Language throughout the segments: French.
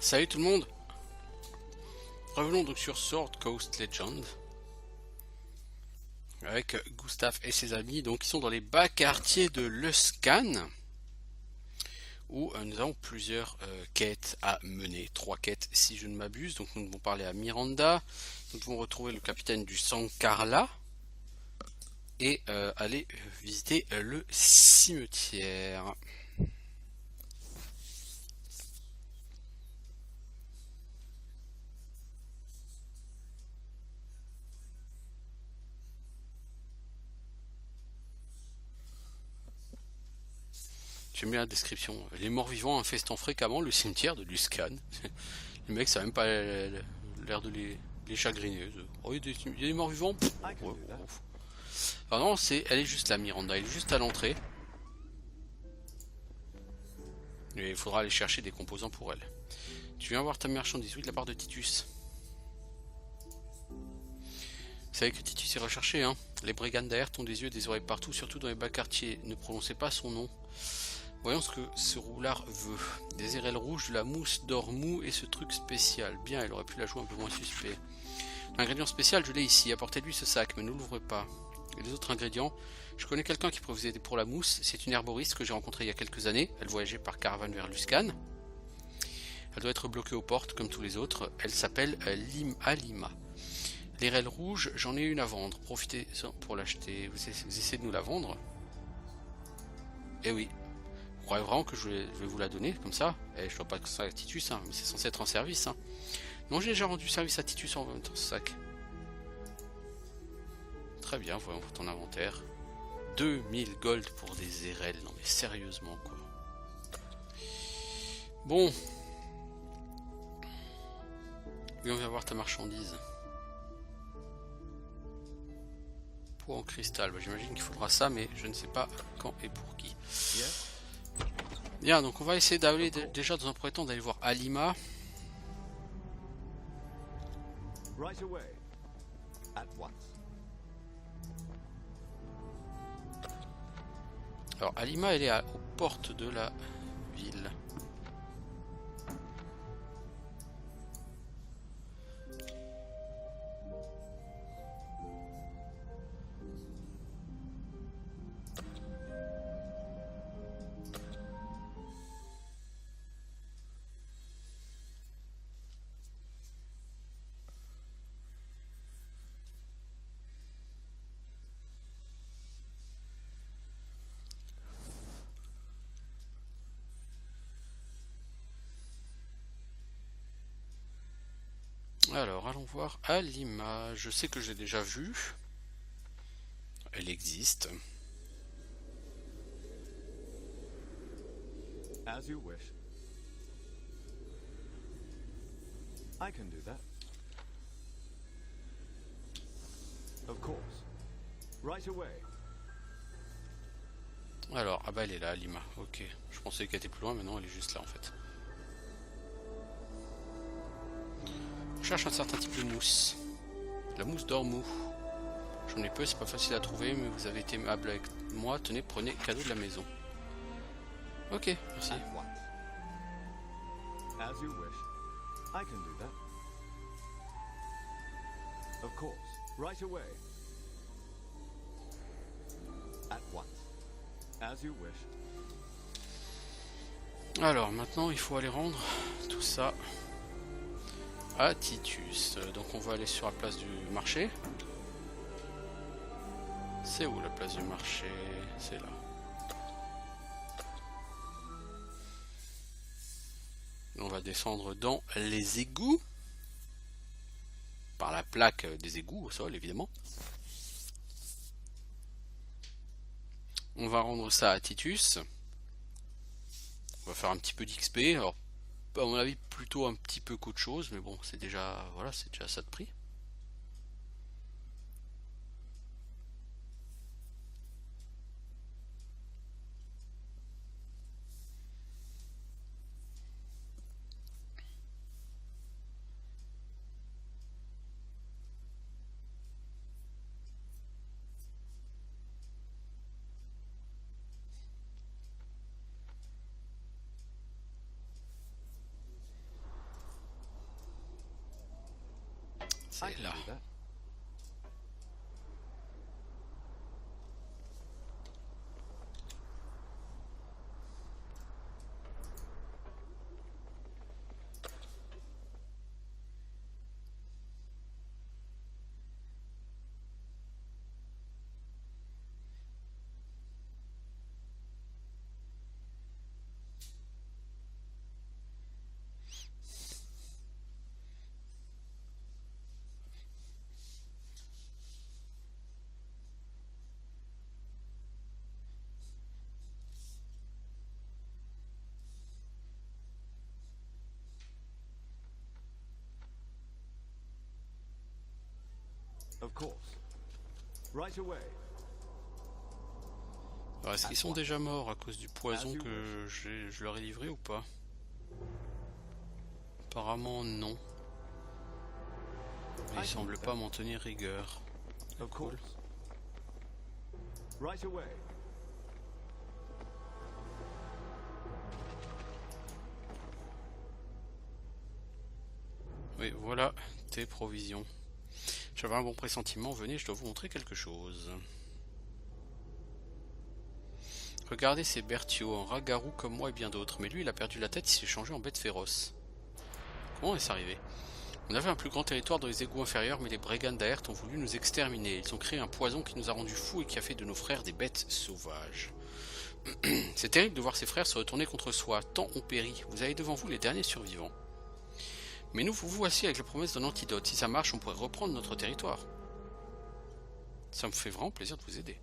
Salut tout le monde. Revenons donc sur Sword Coast Legend avec Gustave et ses amis. Donc ils sont dans les bas quartiers de Luskan où nous avons plusieurs quêtes à mener. 3 quêtes si je ne m'abuse. Donc nous devons parler à Miranda, nous devons retrouver le capitaine du Sankarla et aller visiter le cimetière. J'aime bien la description. Les morts-vivants infestant fréquemment le cimetière de Luskan. Les mecs, ça n'a même pas l'air de les chagriner. Oh, il y a des morts-vivants. Alors non, elle est juste là, Miranda. Elle est juste à l'entrée. Et il faudra aller chercher des composants pour elle. Tu viens voir ta marchandise, oui, de la part de Titus. Vous savez que Titus est recherché, hein. Les brigands derrière ont des yeux et des oreilles partout, surtout dans les bas quartiers. Ne prononcez pas son nom. Voyons ce que ce roulard veut. Des érelles rouges, de la mousse d'or mou et ce truc spécial. Bien, elle aurait pu la jouer un peu moins suspect. L'ingrédient spécial, je l'ai ici. Apportez-lui ce sac, mais ne l'ouvrez pas. Et les autres ingrédients, je connais quelqu'un qui pourrait vous aider pour la mousse. C'est une herboriste que j'ai rencontrée il y a quelques années. Elle voyageait par caravane vers Luskan. Elle doit être bloquée aux portes comme tous les autres. Elle s'appelle Alima. L'érelle rouge, j'en ai une à vendre. Profitez pour l'acheter. Vous essayez de nous la vendre? Eh oui. Vous croyez vraiment que je vais vous la donner comme ça? Je ne dois pas que ça à Titus, hein, mais c'est censé être en service. Hein. Non, j'ai déjà rendu service à Titus en même temps, ce sac. Très bien, voyons ton inventaire. 2000 gold pour des érelles. Non mais sérieusement quoi. Bon. Et on vient voir ta marchandise. Pour en cristal. Bah, j'imagine qu'il faudra ça, mais je ne sais pas quand et pour qui. Bien, donc on va essayer d'aller déjà dans un premier temps d'aller voir Alima. Alors Alima, elle est aux portes de la ville. Alors, allons voir Alima. Je sais que j'ai déjà vu. Elle existe. As you wish. I can do that. Of course. Right away. Alors, ah bah elle est là, Alima. Ok. Je pensais qu'elle était plus loin, mais non, elle est juste là en fait. Je cherche un certain type de mousse. La mousse d'or mou. J'en ai peu, c'est pas facile à trouver, mais vous avez été aimable avec moi. Tenez, prenez, cadeau de la maison. Ok, merci. As you wish. I can do that. Of course. Right away. At once. As you wish. Alors, maintenant, il faut aller rendre tout ça à Titus. Donc on va aller sur la place du marché. C'est où la place du marché? C'est là. On va descendre dans les égouts. Par la plaque des égouts au sol évidemment. On va rendre ça à Titus. On va faire un petit peu d'XP. Alors à mon avis plutôt un petit peu qu'autre chose, mais bon c'est déjà voilà, c'est déjà ça de prix. I C'est can là. do that. Of course. Right away. Alors, est-ce qu'ils sont déjà morts à cause du poison que je leur ai livré ou pas? Apparemment non. Mais ils semblent pas m'en tenir rigueur. Of course. Right away. Oui, voilà tes provisions. J'avais un bon pressentiment, venez, je dois vous montrer quelque chose. Regardez, c'est Bertio, un rat-garou comme moi et bien d'autres, mais lui il a perdu la tête, il s'est changé en bête féroce. Comment est-ce arrivé? On avait un plus grand territoire dans les égouts inférieurs, mais les brigands d'Aert ont voulu nous exterminer. Ils ont créé un poison qui nous a rendus fous et qui a fait de nos frères des bêtes sauvages. C'est terrible de voir ses frères se retourner contre soi, tant ont péri. Vous avez devant vous les derniers survivants. Mais nous vous voici avec la promesse d'un antidote. Si ça marche, on pourrait reprendre notre territoire. Ça me fait vraiment plaisir de vous aider.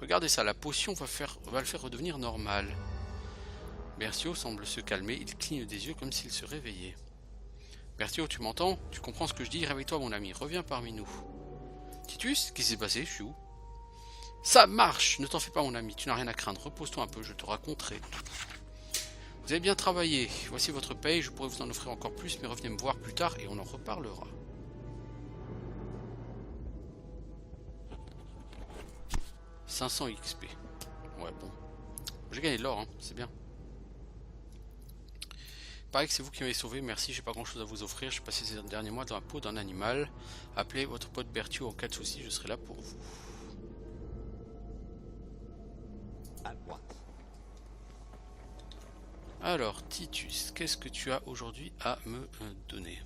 Regardez ça, la potion va le faire redevenir normal. Bertio semble se calmer, il cligne des yeux comme s'il se réveillait. Bertio, tu m'entends? Tu comprends ce que je dis? Réveille-toi mon ami, reviens parmi nous. Titus, qu'est-ce qui s'est passé? Je suis où? Ça marche! Ne t'en fais pas mon ami, tu n'as rien à craindre. Repose-toi un peu, je te raconterai tout. Vous avez bien travaillé, voici votre paye, je pourrais vous en offrir encore plus, mais revenez me voir plus tard et on en reparlera. « 500 XP. Ouais, bon. J'ai gagné de l'or, hein, c'est bien. Pareil que c'est vous qui m'avez sauvé, merci, j'ai pas grand chose à vous offrir, j'ai passé ces derniers mois dans la peau d'un animal. Appelez votre pote Bertio en cas de souci, je serai là pour vous. At once. Alors, Titus, qu'est-ce que tu as aujourd'hui à me donner?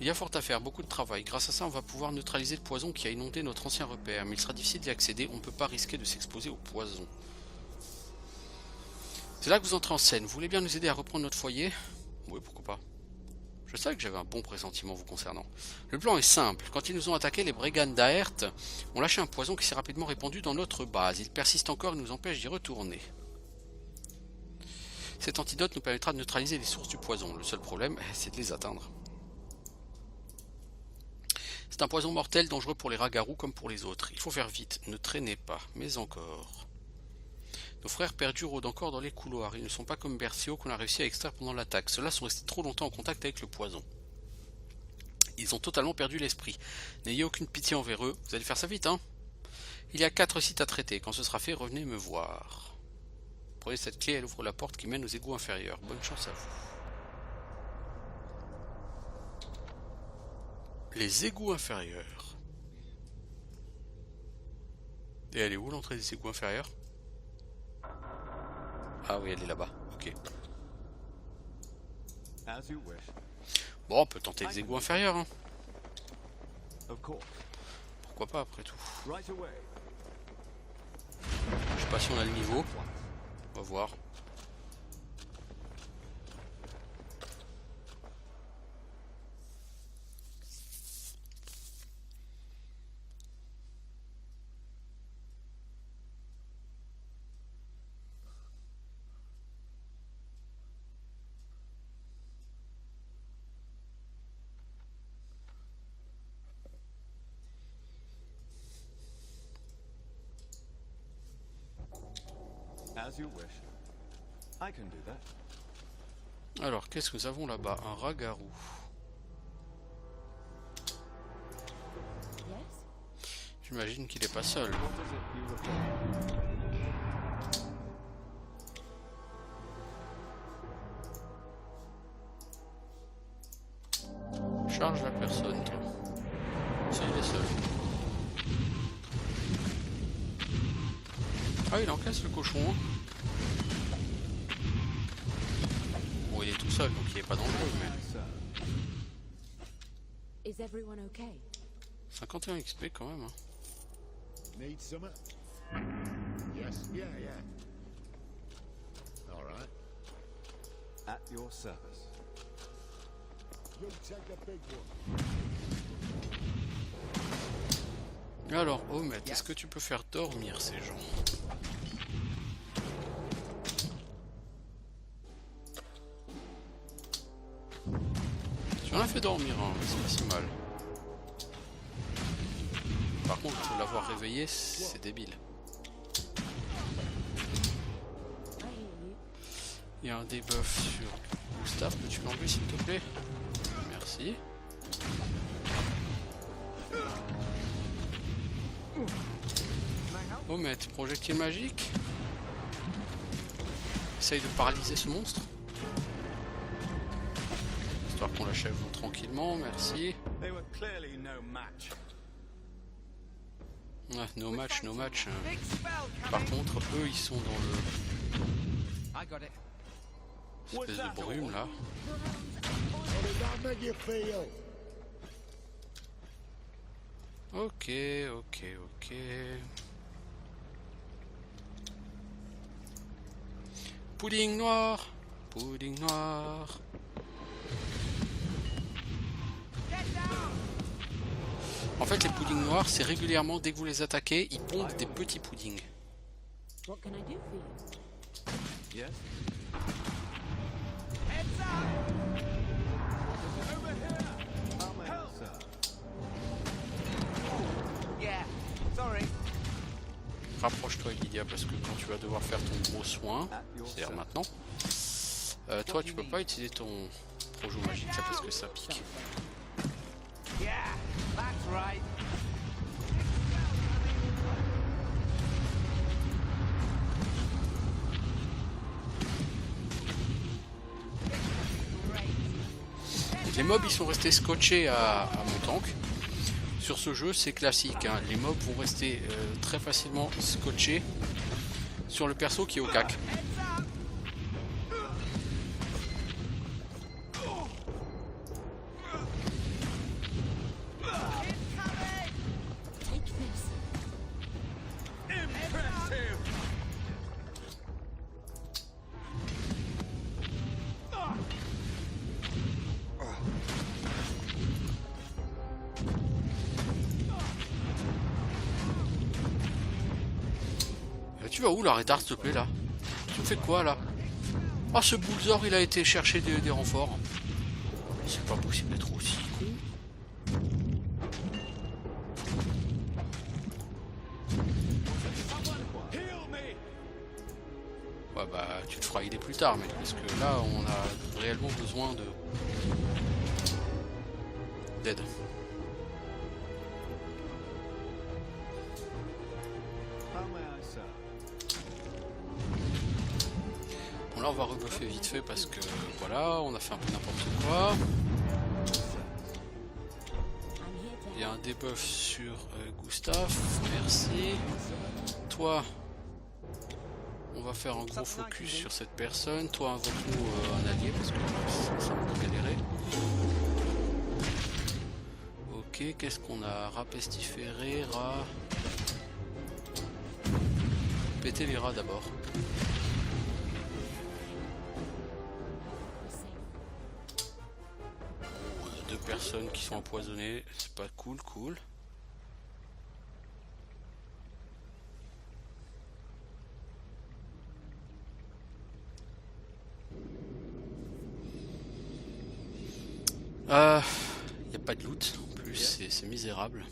Il y a fort à faire, beaucoup de travail. Grâce à ça, on va pouvoir neutraliser le poison qui a inondé notre ancien repère. Mais il sera difficile d'y accéder, on ne peut pas risquer de s'exposer au poison. C'est là que vous entrez en scène. Vous voulez bien nous aider à reprendre notre foyer? Oui, pourquoi pas. Je savais que j'avais un bon pressentiment vous concernant. Le plan est simple. Quand ils nous ont attaqué, les brigands d'Aert ont lâché un poison qui s'est rapidement répandu dans notre base. Il persiste encore et nous empêche d'y retourner. Cet antidote nous permettra de neutraliser les sources du poison. Le seul problème, c'est de les atteindre. C'est un poison mortel, dangereux pour les rat-garous comme pour les autres. Il faut faire vite, ne traînez pas, mais encore. Nos frères perdus rôdent encore dans les couloirs. Ils ne sont pas comme Bertio qu'on a réussi à extraire pendant l'attaque. Ceux-là sont restés trop longtemps en contact avec le poison. Ils ont totalement perdu l'esprit. N'ayez aucune pitié envers eux. Vous allez faire ça vite, hein? Il y a 4 sites à traiter. Quand ce sera fait, revenez me voir. Prenez cette clé, elle ouvre la porte qui mène aux égouts inférieurs. Bonne chance à vous. Les égouts inférieurs. Et elle est où l'entrée des égouts inférieurs? Ah oui, elle est là-bas. Ok. As you wish. Bon, on peut tenter les égouts inférieurs, hein. Of course. Pourquoi pas après tout. Right away. Je sais pas si on a le niveau. On va voir. As you wish. I can do that. Alors, qu'est-ce que nous avons là-bas? Un rat-garou. J'imagine qu'il est pas seul. What is it you require? Charge la personne, toi. C'est il est seul. Ah, il encaisse le cochon. Hein. Bon, il est tout seul, donc il est pas dangereux, mais... Is everyone okay? 51 XP quand même. Hein. Need some? Yes, yeah. All right. At your service. You take a big one. Alors, Homet, est-ce que tu peux faire dormir ces gens? Tu en as fait dormir, hein, c'est pas si mal. Par contre, l'avoir réveillé, c'est débile. I hear you. Il y a un debuff sur Gustave, peux-tu l'enlever s'il te plaît? Merci. Homet, projectile magique. Essaye de paralyser ce monstre. Histoire qu'on l'achève tranquillement, merci. They were clearly no match. Ouais, no match. Par contre, eux, ils sont dans le... I got it. espèce de brume, là. How did that make you feel? Ok. Pudding noir. En fait, les puddings noirs, c'est régulièrement, dès que vous les attaquez, ils pondent des petits puddings. What can I do for you? Yes. How may I serve? Yeah, sorry. Rapproche-toi, Lydia, parce que quand tu vas devoir faire ton gros soin, c'est-à-dire maintenant, toi, tu peux pas utiliser ton projo magique, ça, parce que ça pique. Yeah, that's right. Les mobs, ils sont restés scotchés à mon tank. Sur ce jeu, c'est classique, hein. Les mobs vont rester très facilement scotchés sur le perso qui est au cac. Take this. Impressive. Tu vas où là, Redar, s'il te plaît, là? Tu me fais quoi, là? Ah, ce Bullzor, il a été chercher des renforts. C'est pas possible d'être aussi con. Heal me. Ouais, bah, tu te feras aider plus tard, mais parce que là, on a réellement besoin d'aide. How may I serve? Bon, là, on va rebuffer vite fait parce que, voilà, on a fait un peu n'importe quoi. I'm here to Il y a un debuff sur Gustave, merci. Toi, on va faire un gros focus sur cette personne. Toi, invoque-nous un allié parce que ça va galérer. Ok, qu'est-ce qu'on a? Rat pestiféré, rat. Péter les rats d'abord. On a 2 personnes qui sont empoisonnées, c'est pas cool. Y a pas de loot en plus, c'est misérable.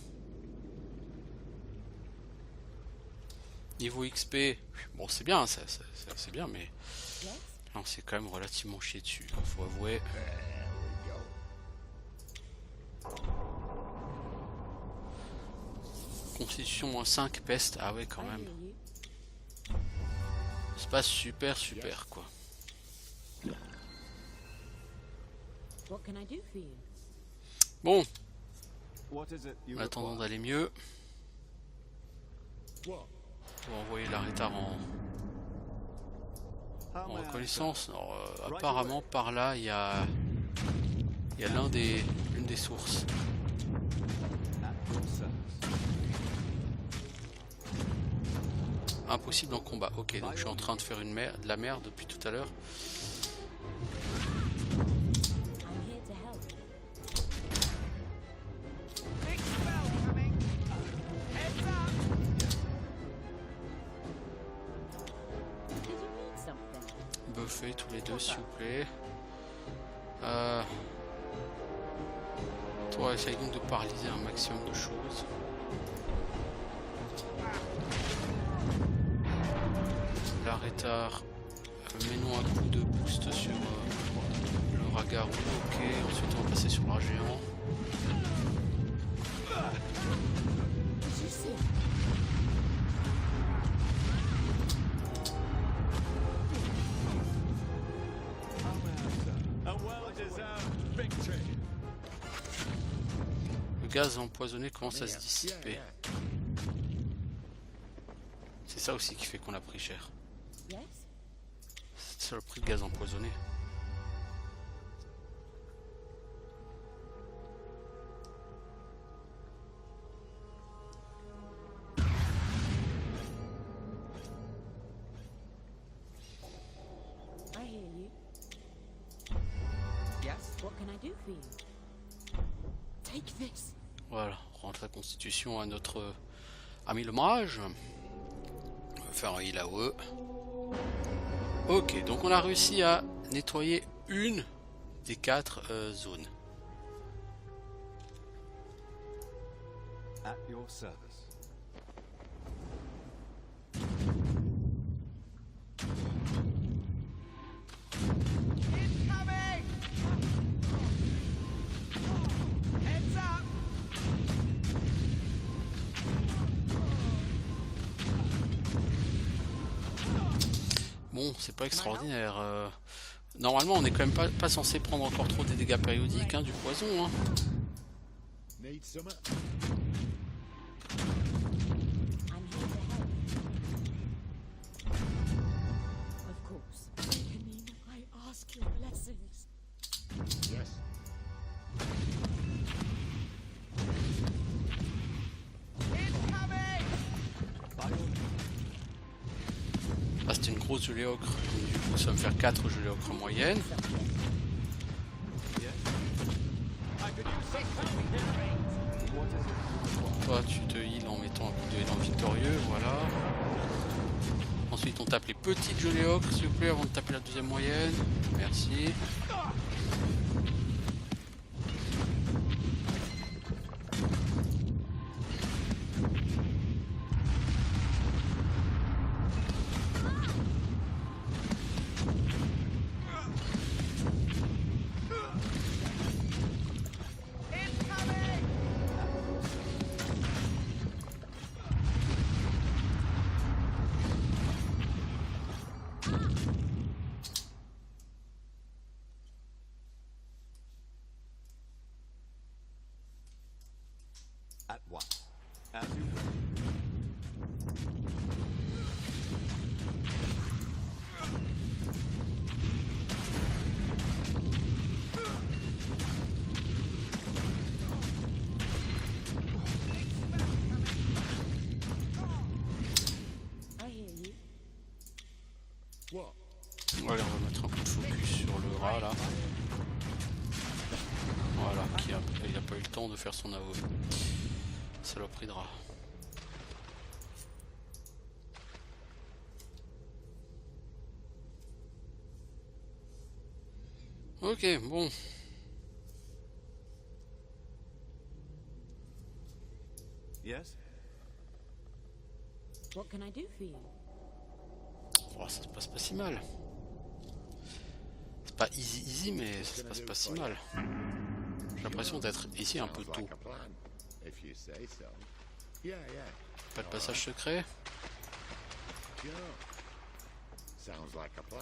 Niveau XP, bon c'est bien, c'est bien, mais Yes? là, on s'est quand même relativement chié dessus, faut avouer. Constitution moins 5, peste, ah ouais quand I même. hear you. C'est pas super quoi. What can I do for you? Bon, What is it you en attendant require? d'aller mieux, What? on va envoyer l'arrêtard en How may I reconnaissance. Alors, apparemment par là il y a l'une des sources. serve? At your service. Impossible en combat. Ok, donc je suis en train de faire de la merde depuis tout à l'heure. I'm here to help. Big spell coming. Heads up. Did you need something? Buffet tous les deux s'il vous plaît. Toi essaye donc de paralyser un maximum de choses. L'arrêtard, mets-nous un coup de boost sur le ragarou, ok, ensuite on va passer sur l'art géant. Did you see? How may I serve? A well-deserved victory. Le gaz empoisonné commence à se dissiper. C'est ça aussi qui fait qu'on a pris cher. Yes? C'est le prix de gaz empoisonné. I hear you. Yes. What can I do for you? Take this. Voilà, on rentre la constitution à notre ami le mage. On va faire un heal AOE. Ok, donc on a réussi à nettoyer une des 4 zones. At your service. Incoming. Heads up. Bon, c'est pas extraordinaire. Normalement, on est quand même pas censé prendre encore trop des dégâts périodiques, hein, du poison. Hein. Need some? I'm here to help. Of course. Kenina, I ask your blessings. Yes. Incoming. Là, c'était une grosse gelée ocre. Du coup, ça va me faire 4 gelées ocre en moyenne. Toi, tu te heal en mettant un coup de heal en victorieux, voilà. Ensuite, on tape les petites gelées ocre, s'il vous plaît, avant de taper la deuxième moyenne. Merci. Incoming. At once. As you wish. I hear you. What? Allez, on va mettre un coup de focus sur le rat là. Voilà, il a pas eu le temps de faire son AOE. Saloperie de rat. Ok, bon. Yes? What can I do for you? Oh, ça se passe pas si mal. C'est pas easy mais ça se passe pas si mal. J'ai l'impression d'être ici un peu Sounds tôt. like a plan, if you say so. Yeah, yeah. Pas de passage secret. Sure. Sounds like a plan.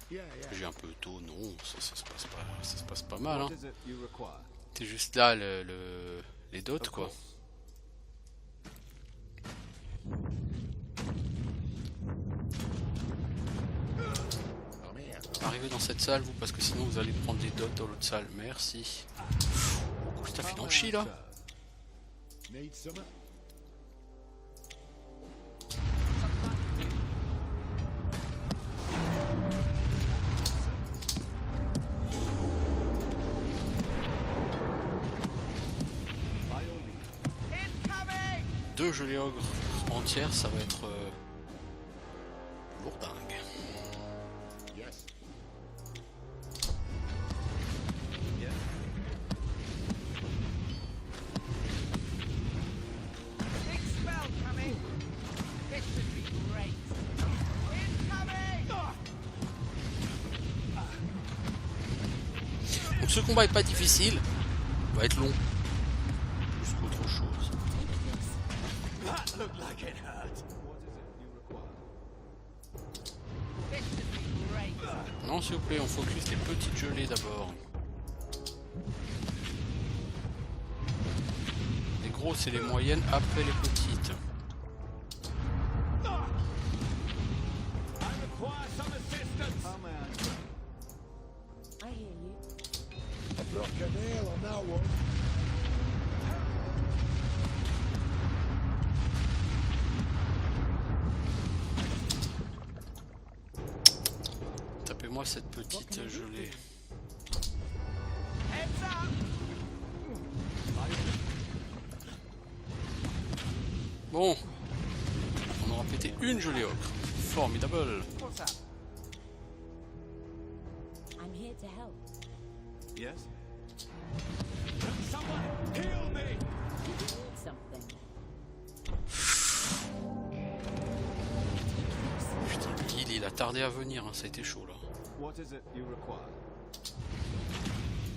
Yeah, yeah. J'ai un peu tôt, non, ça se passe pas mal. Hein. What is it you require? T'es juste là, les dots, Of quoi. course. I'm here. Arrivez dans cette salle, vous, parce que sinon vous allez prendre des dots dans l'autre salle. Merci. Oh, t'as fait How may chi I là. serve? Need some? By your leave. Incoming! 2 gelées ogres entières, ça va être lourdingue. Yes. Yes. Big spell coming! This should be great! Incoming! Donc ce combat est pas difficile, va être long. Plus qu'autre chose. That looked like it hurt. What is it you require? This should be great! Non, s'il vous plaît, on focus les petites gelées d'abord. Les grosses et les moyennes après les petites. I require some assistance. How may I serve? I hear you. I broke a nail on that one. Tapez-moi cette petite gelée. Heads up! Bon, on aura pété une gelée ocre. Formidable. What's up? I'm here to help. Yes. Someone heal me. Did you need something? Putain, il a tardé à venir, hein, ça a été chaud là. What is it you require?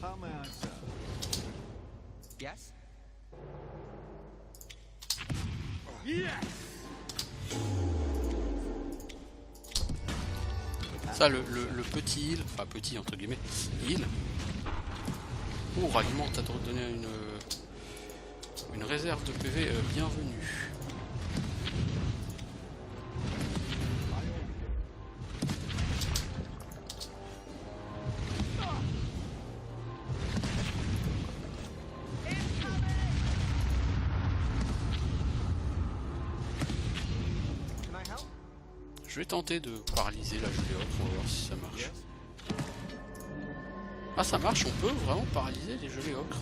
How may I serve? Yes? Ça, le petit heal, enfin petit entre guillemets, heal. Oh, ralliement, t'as donné une réserve de PV bienvenue. Can I help? Je vais tenter de paralyser la gelée ocre, on va voir si ça marche. Yes. Ah, ça marche, on peut vraiment paralyser les gelées ocres.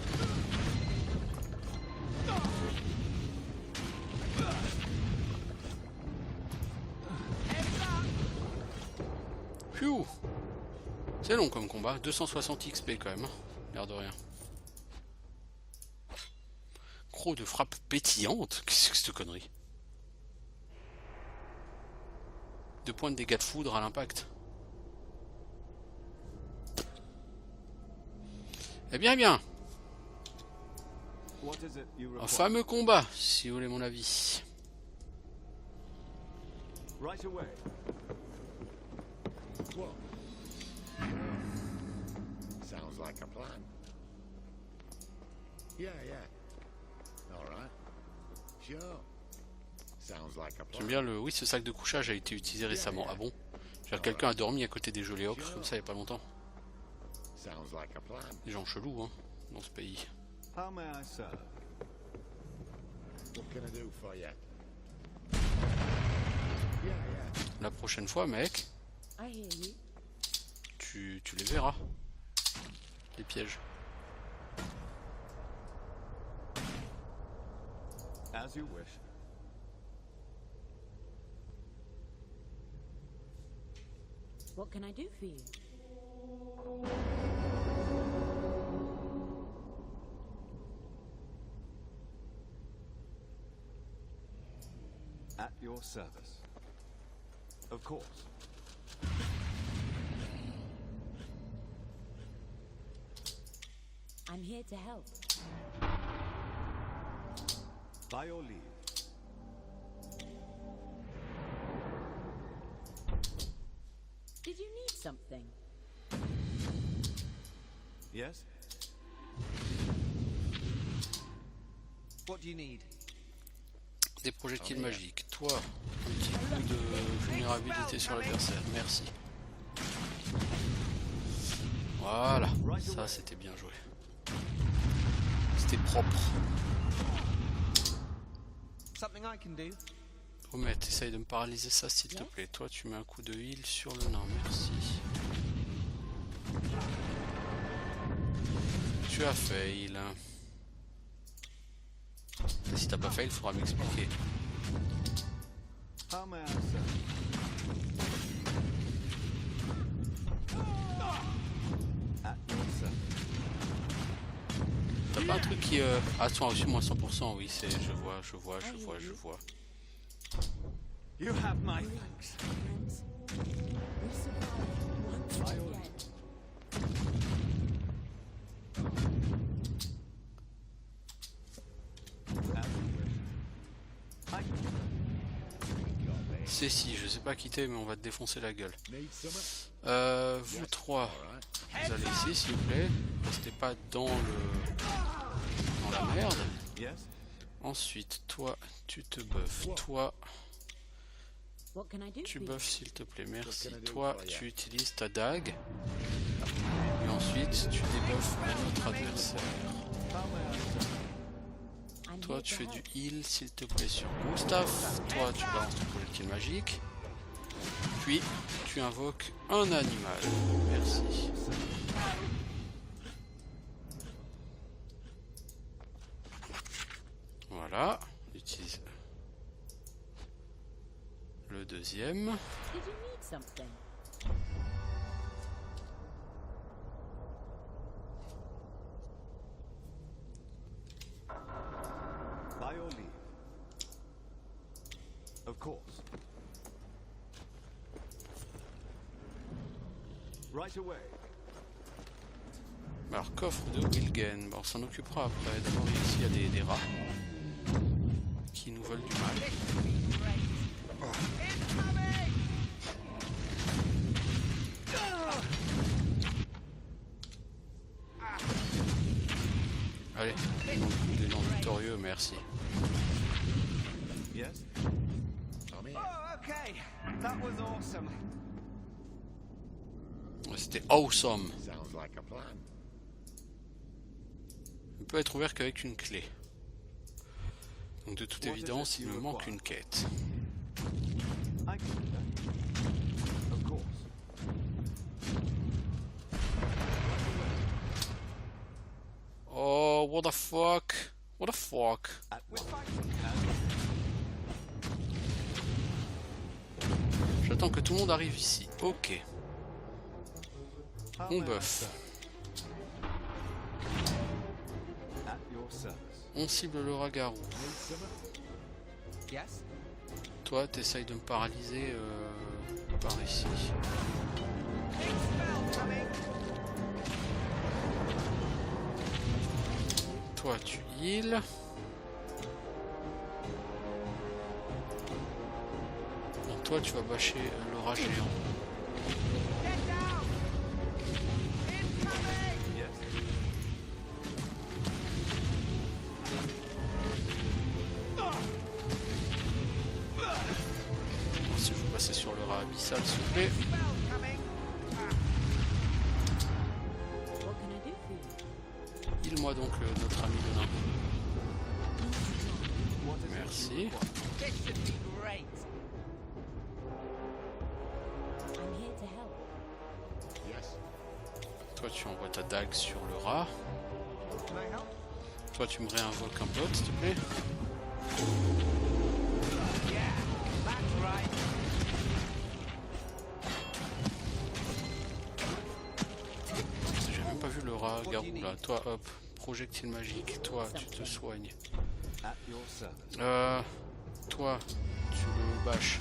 Heads up! Phew. C'est long comme combat, 260 XP quand même, hein. L'air de rien. Croc de frappe pétillante, qu'est-ce que c'est cette connerie? 2 points de dégâts de foudre à l'impact. Eh bien, bien, What is it you un require? fameux combat, si vous voulez mon avis. Right away. What? Sounds like a plan. Yeah, yeah. All right. Sure. Sounds like a plan. J'aime bien le... Oui, ce sac de couchage a été utilisé récemment. Ah bon? Quelqu'un a dormi à côté des gelées ocres, comme ça il n'y a pas longtemps. Sounds like a plan. Des gens chelous, hein, dans ce pays. How may I serve? What can I do for you? Yeah, yeah. La prochaine fois, mec, I hear you. tu les verras. Les pièges. As you wish. What can I do for you? At your service. Of course. I'm here to help. By your leave. Did you need something? Yes? What do you need? Des projectiles magiques. Toi, un petit coup de vulnérabilité sur l'adversaire. Merci. Voilà, ça c'était bien joué. C'était propre. Something I can do. Omet, essaye de me paralyser ça s'il te plaît. Toi, tu mets un coup de heal sur le nain. Merci. Tu as fail. Et si t'as pas fail, il faudra m'expliquer. How may I serve? At your service. T'as pas un truc qui... Ah, tu as reçu moins 100%, oui, c'est... Je vois. You have my thanks. Friends, we survived once again. C'est si, je sais pas quitter, mais on va te défoncer la gueule. Need some? Vous trois, All right. vous allez ici, s'il vous plaît. Restez pas dans la merde. Yes? Ensuite, toi, tu te buffes. Toi, What can I do tu for you? buffes, s'il te plaît. Merci. What can I do Toi, for you? tu utilises ta dague. Et ensuite, tu débuffes notre adversaire. How may I serve? I'm Toi, here tu to fais du help. heal, s'il te plaît, sur Gustave. Toi, tu balances ton projectile magique. Puis, tu invoques un animal. Merci. Voilà. On utilise le deuxième. Did you need something? By your leave. Of course. Right away. Alors, coffre de Wilgen. Bon, on s'en occupera après. D'abord, ici, il y a des rats qui nous veulent du mal. Allez, des noms victorieux, merci. Yes? I'm here. Oh, okay. That was awesome. C'était awesome. Sounds like a plan. Il peut être ouvert qu'avec une clé. Donc de toute évidence, il me manque une quête. I can do that. Of course. Oh, what the fuck? What the fuck? At We're once. fighting. J'attends que tout le monde arrive ici. Ok. How On may I buff. serve? At your service. On cible le rat-garou. Need some? Yes? Toi, t'essayes de me paralyser par ici. Big spell coming. Toi, tu heal. Donc toi, tu vas bâcher le rat géant. Get down. Incoming. Yes? Si vous passez sur le rat abyssal, s'il vous plaît. Spell coming. What can I do for you? Heal-moi donc notre ami le nain. What is it you Merci. require? This should be great. I'm here to help. Yes. Toi, tu envoies ta dague sur le rat. Can I help? Toi, tu me réinvoques un pote, s'il te plaît. Yeah, that's right. J'ai même pas vu le rat garou là. Toi, hop, projectile magique. Toi, tu te soignes. At your service. Toi, tu le bâches.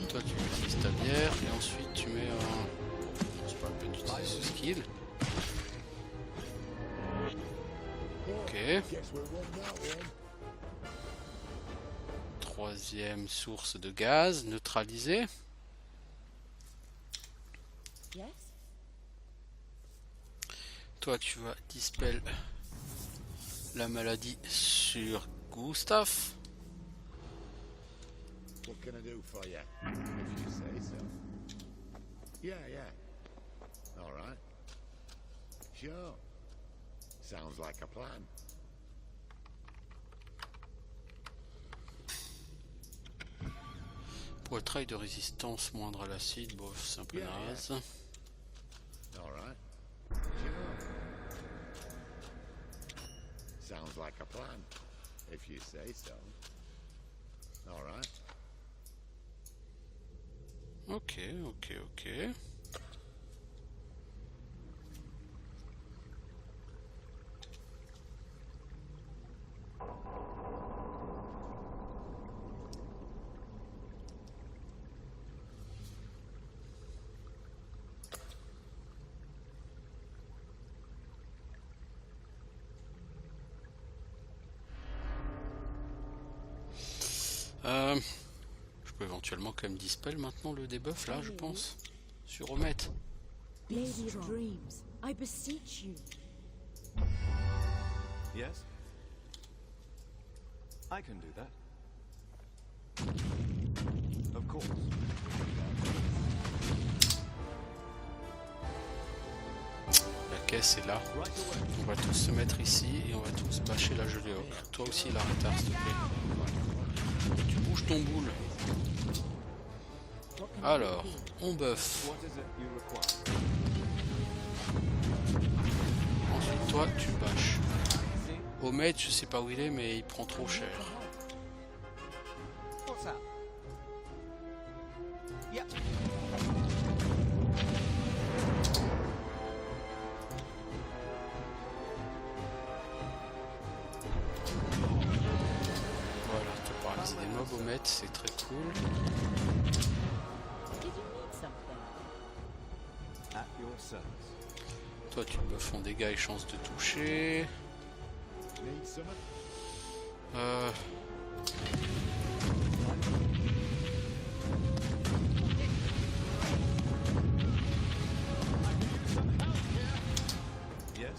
Toi, tu utilises ta bière et ensuite tu mets un. C'est pas la peine d'utiliser ce skill. Ok. Guess we're one that one. Troisième source de gaz neutralisée. Yes? Toi, tu vas dispel la maladie sur Gustave. What can I do for you? If you say so. Yeah. All right. Sure. Sounds like a plan. Poitrail de résistance moindre à l'acide, bof, c'est un peu naze. All right. Sure. Sounds like a plan. If you say so. All right. Ok. Je peux éventuellement quand même dispel maintenant le debuff là, je pense. Sur Omet. Lady of Dreams, I beseech you. Yes? I can do that. Of course. La caisse est là. Right away. On va tous se mettre ici et on va tous bâcher la gelée ocre. Toi aussi la retard s'il te plaît. Tu bouges ton boule. What can Alors, on buff. What is it you require? Ensuite toi tu bâches. Omet, je sais pas où il est mais il prend trop cher. What's up? Yep. Voilà, tu as paralysé des mobs Omet, c'est très cool. Did you need something? At your service. Toi tu buffes en dégâts et chance de toucher. Need something? Yes?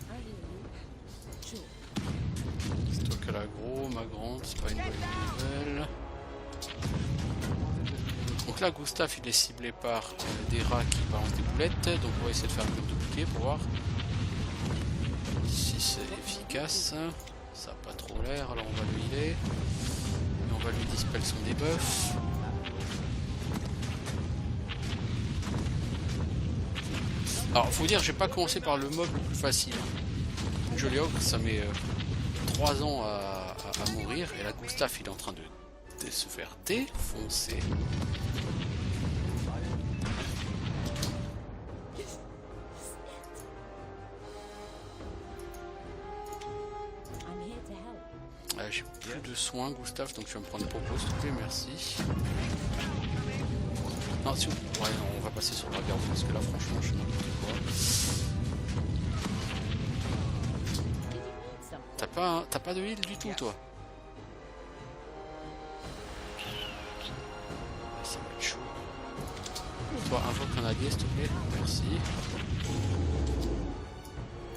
I hear you. Sure. C'est toi qui as l'aggro, ma grande, c'est pas une bonne nouvelle. Donc là Gustave il est ciblé par des rats qui balancent des boulettes, donc on va essayer de faire un peu de bouclier pour voir si c'est efficace. Ça n'a pas trop l'air, alors on va le healer. Et on va lui dispel son debuff. Alors faut dire j'ai pas commencé par le mob le plus facile. Une gelée ocre ça met 3 ans à mourir et là Gustave il est en train de se faire défoncer. I'm here to help. J'ai plus de soins Gustave donc tu vas me prendre une propos s'il te plaît, merci. Non si ouais, non, on va passer sur la garde parce que là franchement je sais n'importe quoi. Did you need something? T'as pas de heal du tout toi? Ça va être chaud. Toi invoque un allié s'il te plaît, merci.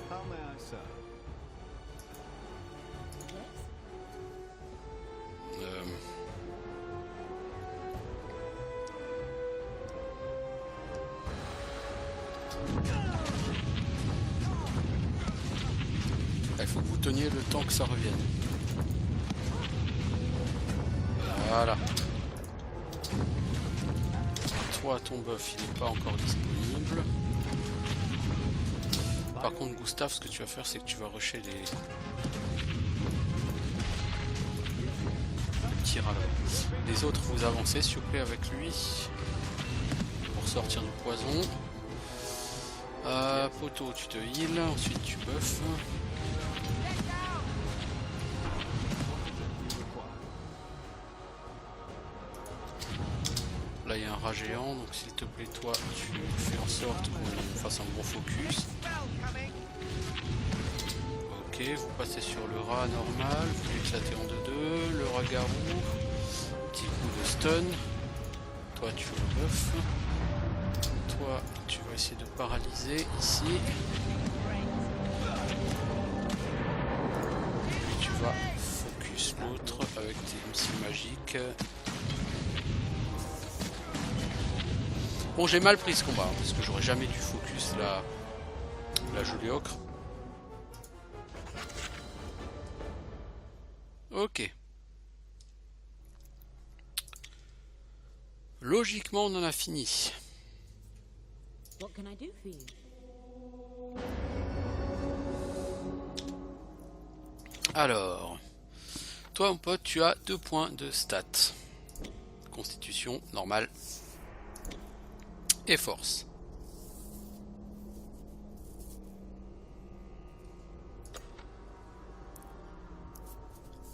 How may I serve? Yes? Il faut que vous teniez le temps que ça revienne. Voilà. Toi, ton buff, il n'est pas encore disponible. Par contre, Gustave, ce que tu vas faire, c'est que tu vas rusher les tirs à l'heure. Les autres, vous avancez, s'il vous plaît, avec lui. Pour sortir du poison. Poteau, tu te heal. Ensuite, tu buffes. Là il y a un rat géant, donc s'il te plaît toi tu fais en sorte qu'on fasse un gros focus. Spell coming. Ok, vous passez sur le rat normal, vous l'éclatez en 2-2, le rat garou, coup de stun. Toi tu le buff. Toi tu vas essayer de paralyser ici. Et tu vas focus l'autre avec tes missiles magiques. Bon, j'ai mal pris ce combat, hein, parce que j'aurais jamais dû focus la jolie ocre. Ok. Logiquement, on en a fini. What can I do for you? Alors, toi mon pote, tu as 2 points de stats. Constitution, normale. Et force.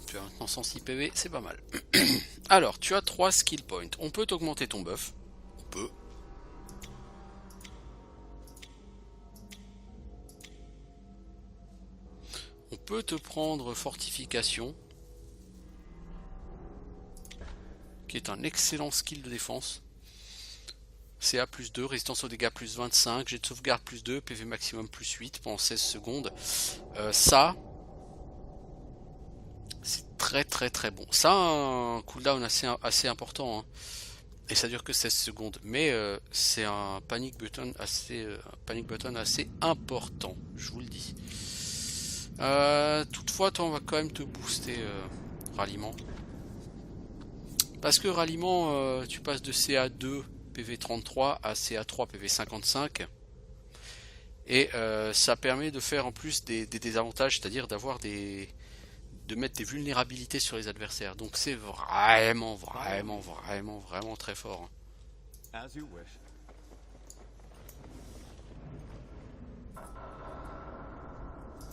Tu as maintenant 106 PV, c'est pas mal. Alors, tu as 3 skill points. On peut t'augmenter ton buff. On peut. On peut te prendre fortification, qui est un excellent skill de défense. CA plus 2, résistance aux dégâts plus 25, jet de sauvegarde plus 2, PV maximum plus 8 pendant 16 secondes. Ça, c'est très bon. Ça a un cooldown assez important, hein. Et ça dure que 16 secondes. Mais c'est un panic button assez important, je vous le dis. Toutefois, toi, on va quand même te booster ralliement. Parce que ralliement, tu passes de CA2 PV33 à CA3 PV55. Et ça permet de faire en plus des désavantages, c'est-à-dire de mettre des vulnérabilités sur les adversaires. Donc c'est vraiment très fort. As you wish.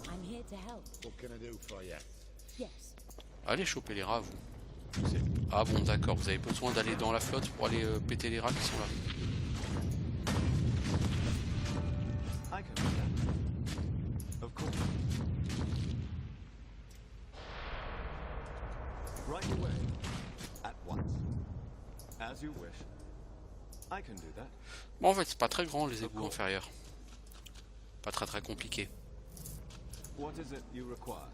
I'm here to help. What can I do for you? Yes. Allez choper les rats, vous. Ah bon, d'accord, vous avez besoin d'aller dans la flotte pour aller péter les rats qui sont là. I can do that. Of course. Right away. At once. As you wish. I can do that. Bon, en fait, c'est pas très grand les égouts inférieurs. Pas très compliqué. What is it you require?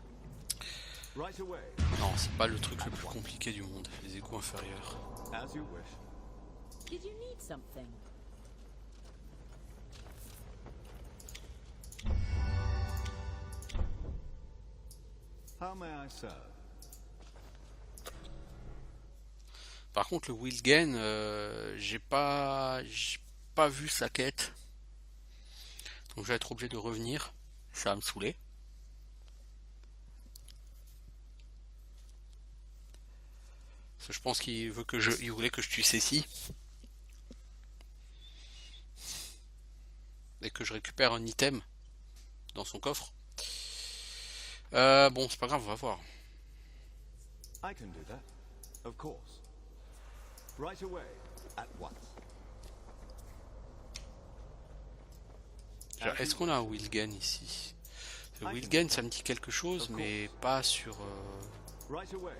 Right away. Non, c'est pas le truc le plus compliqué du monde, les égouts inférieurs. As you wish. Did you need something? How may I serve? Par contre, le Wilgen, j'ai pas vu sa quête. Donc je vais être obligé de revenir. Ça va me saouler. Parce que je pense qu'il voulait que je tue Cécile. Et que je récupère un item dans son coffre. Bon, c'est pas grave, on va voir. I can do that. Of course. Right away. At once. Est-ce qu'on a un Wilgen ici? Le Wilgen, ça me dit quelque chose, mais pas sur... Right away.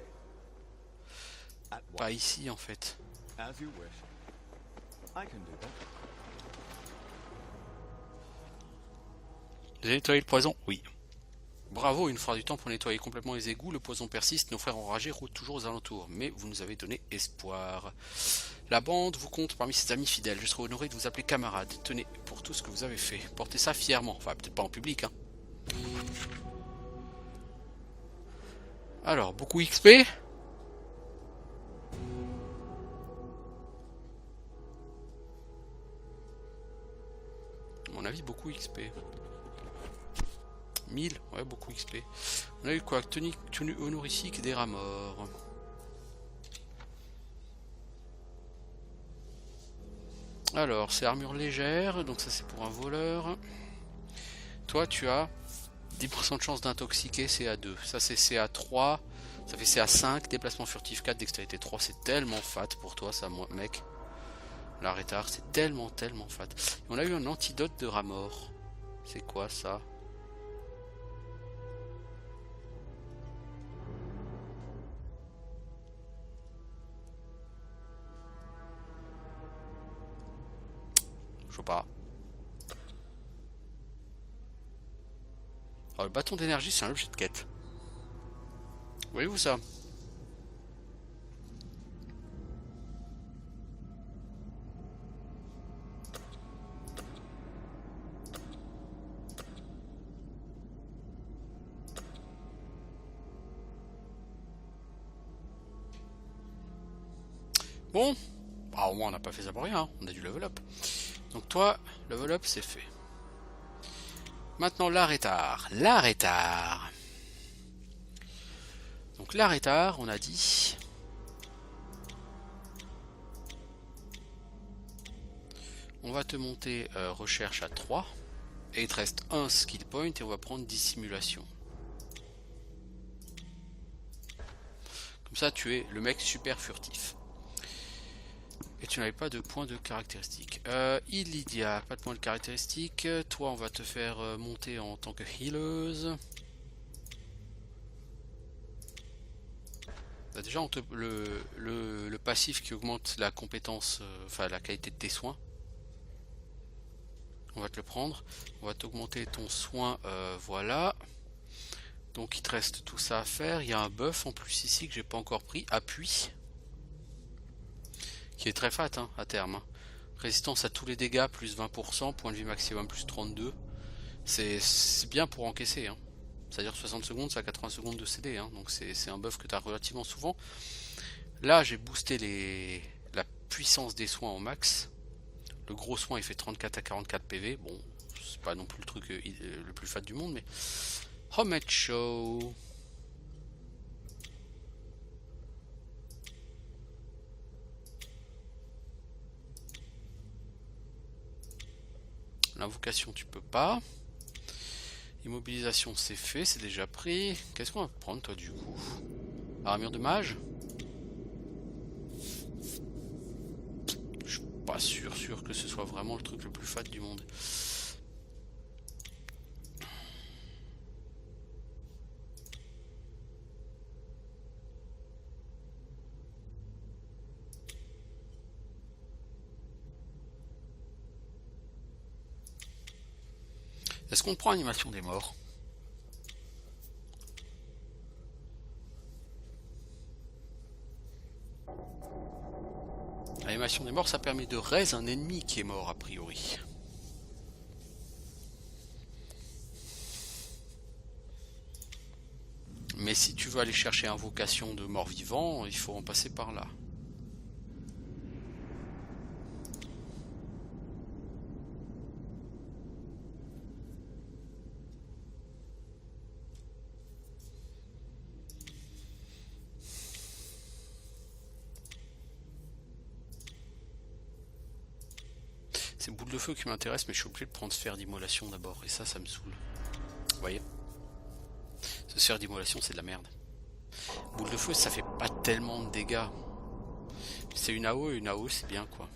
At pas once. ici en fait. As you wish. I can do that. Vous avez nettoyé le poison? Oui. Bravo, il nous fera du temps pour nettoyer complètement les égouts. Le poison persiste, nos frères enragés rôdent toujours aux alentours. Mais vous nous avez donné espoir. La bande vous compte parmi ses amis fidèles. Je serai honoré de vous appeler camarade. Tenez, pour tout ce que vous avez fait. Portez ça fièrement. Enfin, peut-être pas en public, hein. Alors, beaucoup XP. À mon avis, beaucoup XP. 1000, ouais, beaucoup XP. On a eu quoi? Tenue honorifique des rats morts. Alors, c'est armure légère, donc ça c'est pour un voleur. Toi, tu as 10% de chance d'intoxiquer, CA2. Ça c'est CA3, ça fait CA5, déplacement furtif 4, dextérité 3. C'est tellement fat pour toi, ça, mec. La rétard, c'est tellement fat. Et on a eu un antidote de rat mort. C'est quoi ça? Je sais pas. Alors, le bâton d'énergie, c'est un objet de quête. Voyez-vous ça? Bon, bah, au moins on n'a pas fait ça pour rien, hein. On a du level up. Donc toi, level up c'est fait. Maintenant l'art est art. L'art est art. Donc l'art est art, on a dit. On va te monter recherche à 3. Et il te reste un skill point et on va prendre dissimulation. Comme ça tu es le mec super furtif. Et tu n'avais pas de points de caractéristiques. Illidia, pas de points de caractéristiques. Toi, on va te faire monter en tant que healeuse. Bah, déjà, on te, le passif qui augmente la compétence, enfin la qualité de tes soins. On va te le prendre. On va t'augmenter ton soin, voilà. Donc il te reste tout ça à faire. Il y a un buff en plus ici que j'ai pas encore pris. Appui. Qui est très fat hein, à terme. Hein. Résistance à tous les dégâts plus 20%, point de vie maximum plus 32. C'est bien pour encaisser. Hein. C'est-à-dire 60 secondes, ça a 80 secondes de CD. Hein. Donc c'est un buff que tu as relativement souvent. Là j'ai boosté la puissance des soins au max. Le gros soin il fait 34 à 44 PV. Bon, c'est pas non plus le truc le plus fat du monde, mais... Homage Show. L'invocation tu peux pas. Immobilisation c'est fait, c'est déjà pris. Qu'est-ce qu'on va prendre toi du coup? Armure de mage? Je suis pas sûr que ce soit vraiment le truc le plus fat du monde. Est-ce qu'on prend animation des morts? Animation des morts, ça permet de raise un ennemi qui est mort a priori. Mais si tu veux aller chercher invocation de mort vivant, il faut en passer par là. C'est boule de feu qui m'intéresse, mais je suis obligé de prendre sphère d'immolation d'abord, et ça me saoule. Vous voyez? Ce sphère d'immolation, c'est de la merde. Boule de feu, ça fait pas tellement de dégâts. C'est une AO c'est bien quoi.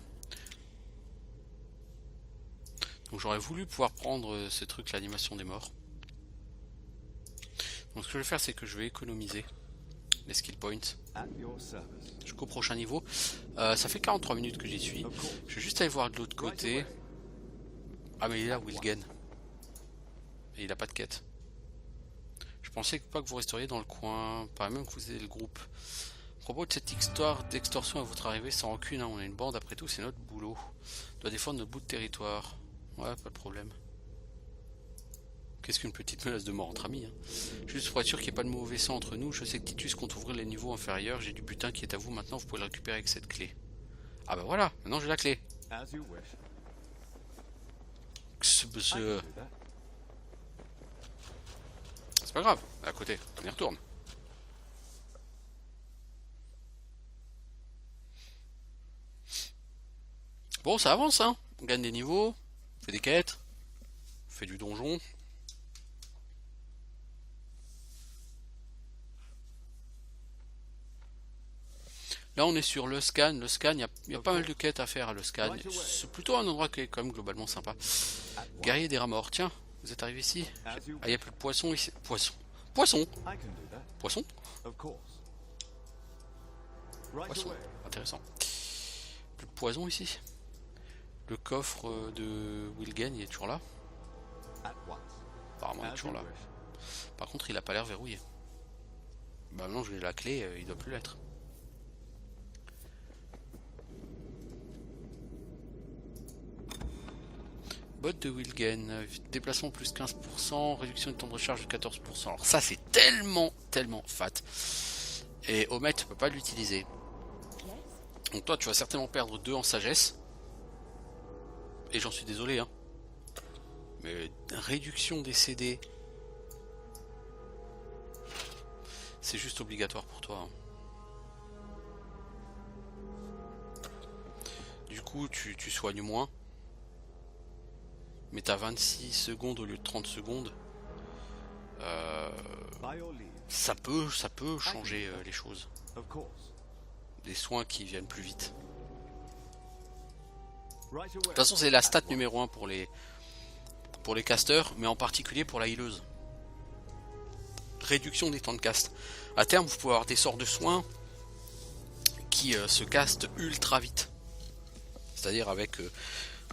Donc j'aurais voulu pouvoir prendre ce truc, l'animation des morts. Donc ce que je vais faire, c'est que je vais économiser les skill points jusqu'au prochain niveau. Ça fait 43 minutes que j'y suis. Je vais juste aller voir de l'autre côté. Ah mais il est là, Wilgen. Et il a pas de quête. Je pensais pas que vous resteriez dans le coin, pas même que vous ayez le groupe. À propos de cette histoire d'extorsion à votre arrivée sans rancune, hein, on a une bande, après tout c'est notre boulot. On doit défendre notre bout de territoire. Ouais, pas de problème. Qu'est-ce qu'une petite menace de mort entre amis, hein. Juste pour être sûr qu'il n'y ait pas de mauvais sang entre nous, je sais que Titus compte ouvrir les niveaux inférieurs, j'ai du butin qui est à vous maintenant, vous pouvez le récupérer avec cette clé. Ah bah voilà, maintenant j'ai la clé. C'est pas grave, à côté, on y retourne. Bon, ça avance, hein. On gagne des niveaux, on fait des quêtes, on fait du donjon. Là, on est sur le scan. Le scan, il y a pas mal de quêtes à faire à le scan. C'est plutôt un endroit qui est quand même globalement sympa. Guerrier des rats morts. Tiens, vous êtes arrivé ici. Ah, il n'y a plus de poisson ici. Poisson. Poisson. Poisson. Poisson. Intéressant. Plus de poison ici. Le coffre de Wilgen, il est toujours là. Apparemment, il est toujours là. Par contre, il a pas l'air verrouillé. Bah non, j'ai la clé, il doit plus l'être. Botte de Wilgen, déplacement plus 15%, réduction du temps de recharge de 14%. Alors ça c'est tellement fat. Et Omet tu peux pas l'utiliser. Donc toi tu vas certainement perdre 2 en sagesse. Et j'en suis désolé hein. Mais réduction des CD. C'est juste obligatoire pour toi. Hein. Du coup tu soignes moins. Mais t'as 26 secondes au lieu de 30 secondes. Ça peut changer les choses. Des soins qui viennent plus vite. De toute façon c'est la stat numéro 1 pour les casters, mais en particulier pour la healeuse. Réduction des temps de cast. À terme vous pouvez avoir des sorts de soins qui se castent ultra vite. C'est-à-dire avec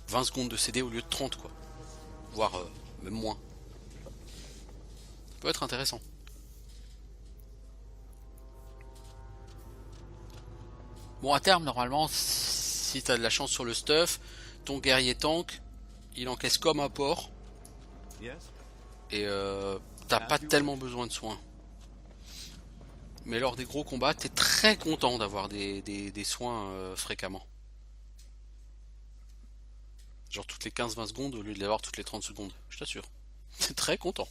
20 secondes de CD au lieu de 30 quoi. Voire même moins. Ça peut être intéressant. Bon à terme normalement si t'as de la chance sur le stuff, ton guerrier tank il encaisse comme un porc. Et t'as pas tellement besoin de soins. Mais lors des gros combats t'es très content d'avoir des soins fréquemment. Genre toutes les 15-20 secondes au lieu de les avoir toutes les 30 secondes. Je t'assure. C'est très content.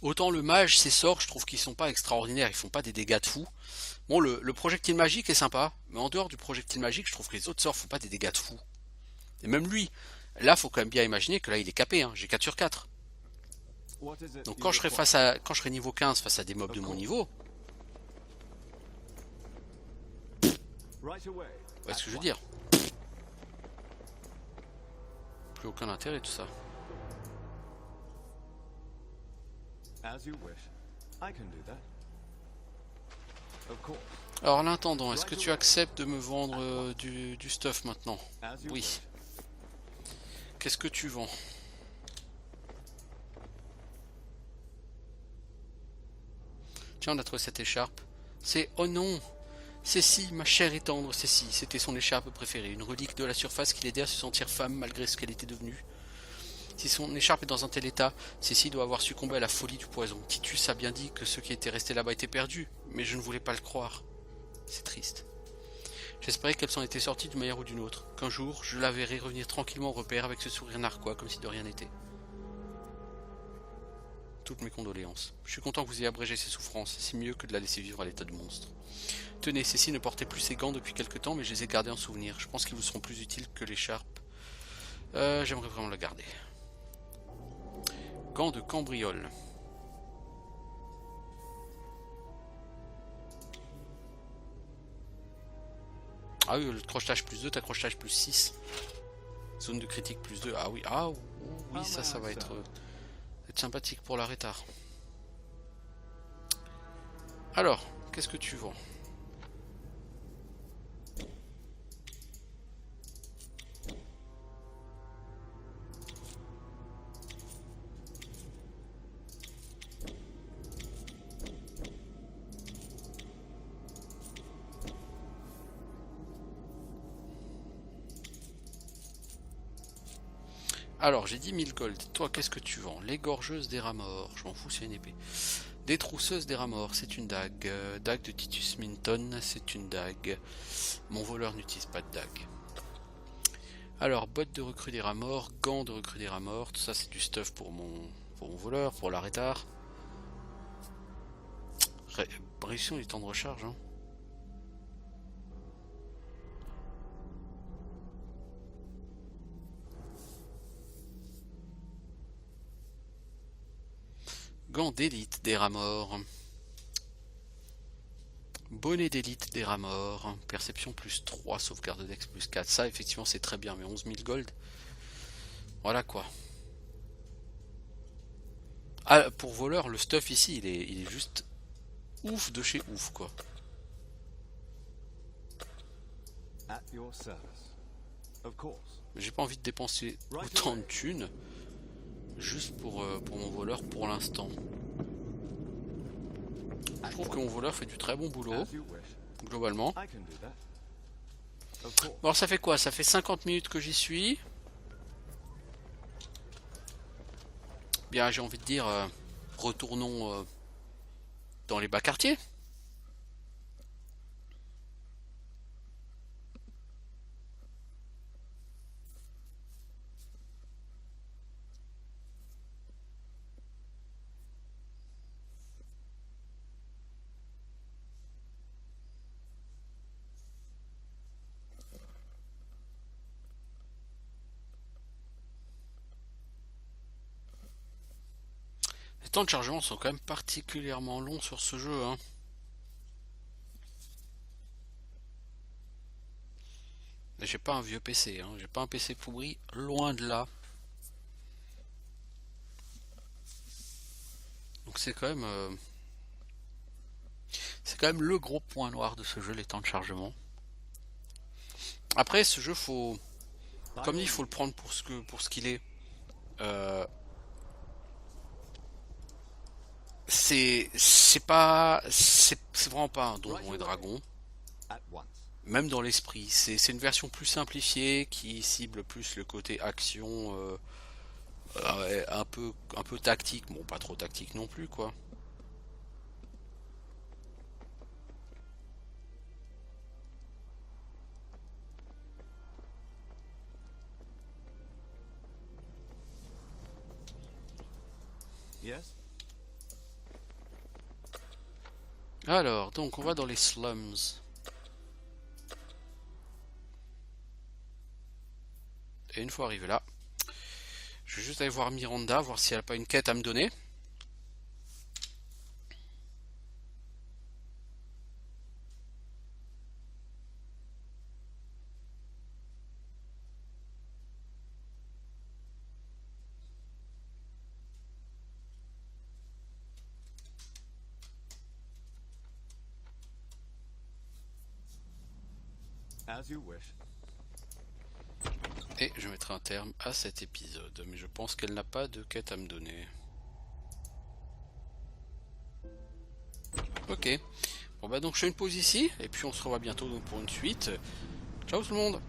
Autant le mage, ses sorts, je trouve qu'ils sont pas extraordinaires. Ils font pas des dégâts de fou. Bon, le projectile magique est sympa. Mais en dehors du projectile magique, je trouve que les autres sorts font pas des dégâts de fou. Et même lui. Là, faut quand même bien imaginer que là, il est capé. Hein. J'ai 4 sur 4. Donc quand je serai niveau 15 face à des mobs de mon niveau... Vous voyez ce que je veux dire? Plus aucun intérêt tout ça. Alors l'intendant, est-ce que tu acceptes de me vendre du stuff maintenant? Oui. Qu'est-ce que tu vends? Tiens, on a trouvé cette écharpe. C'est... Oh non! Cécile, ma chère et tendre Cécile, c'était son écharpe préférée, une relique de la surface qui l'aidait à se sentir femme malgré ce qu'elle était devenue. Si son écharpe est dans un tel état, Cécile doit avoir succombé à la folie du poison. Titus a bien dit que ceux qui étaient restés là-bas étaient perdus, mais je ne voulais pas le croire. C'est triste. J'espérais qu'elle s'en était sortie d'une manière ou d'une autre, qu'un jour je la verrais revenir tranquillement au repère avec ce sourire narquois comme si de rien n'était. Toutes mes condoléances. Je suis content que vous ayez abrégé ses souffrances, c'est mieux que de la laisser vivre à l'état de monstre. Tenez, Cécile ne portait plus ses gants depuis quelque temps, mais je les ai gardés en souvenir. Je pense qu'ils vous seront plus utiles que l'écharpe. J'aimerais vraiment la garder. Gants de cambriole. Ah oui, le crochetage plus 2, t'accrochetage plus 6. Zone de critique plus 2. Ah oui, oui, ça va être sympathique pour la rétard. Alors, qu'est-ce que tu vends? Alors, j'ai 10 000 gold. Toi, qu'est-ce que tu vends? L'égorgeuse des rats morts. Je m'en fous, c'est une épée. Détrousseuse des rats morts, c'est une dague. Dague de Titus Minton, c'est une dague. Mon voleur n'utilise pas de dague. Alors, bottes de recrue des rats morts, gants de recrue des rats morts. Tout ça, c'est du stuff pour mon voleur, pour la rétard. Réduction du temps de recharge, hein. Gants d'élite des rats morts. Bonnet d'élite des rats morts. Perception plus 3, sauvegarde dex plus 4. Ça, effectivement, c'est très bien, mais 11 000 gold. Voilà quoi. Ah, pour voleur, le stuff ici, il est juste ouf de chez ouf, quoi. J'ai pas envie de dépenser autant de thunes juste pour mon voleur pour l'instant. Je trouve que mon voleur fait du très bon boulot, As you wish. globalement. I can do that. Of course. Bon, alors ça fait quoi? Ça fait 50 minutes que j'y suis. Bien, j'ai envie de dire, retournons dans les bas quartiers. Les temps de chargement sont quand même particulièrement longs sur ce jeu, hein. Mais j'ai pas un vieux PC, hein. J'ai pas un PC pourri, loin de là. Donc c'est quand même le gros point noir de ce jeu, les temps de chargement. Après, ce jeu, comme dit, il faut le prendre pour ce qu'il est. C'est vraiment pas un Donjons et Dragons, At once. même dans l'esprit. C'est une version plus simplifiée qui cible plus le côté action, un peu tactique. Bon, pas trop tactique non plus, quoi. Yes? Alors, donc on va dans les slums. Et une fois arrivé là, je vais juste aller voir Miranda, voir si elle n'a pas une quête à me donner. As you wish. Et je mettrai un terme à cet épisode. Mais je pense qu'elle n'a pas de quête à me donner. Ok. Bon bah donc je fais une pause ici. Et puis on se revoit bientôt donc pour une suite. Ciao tout le monde.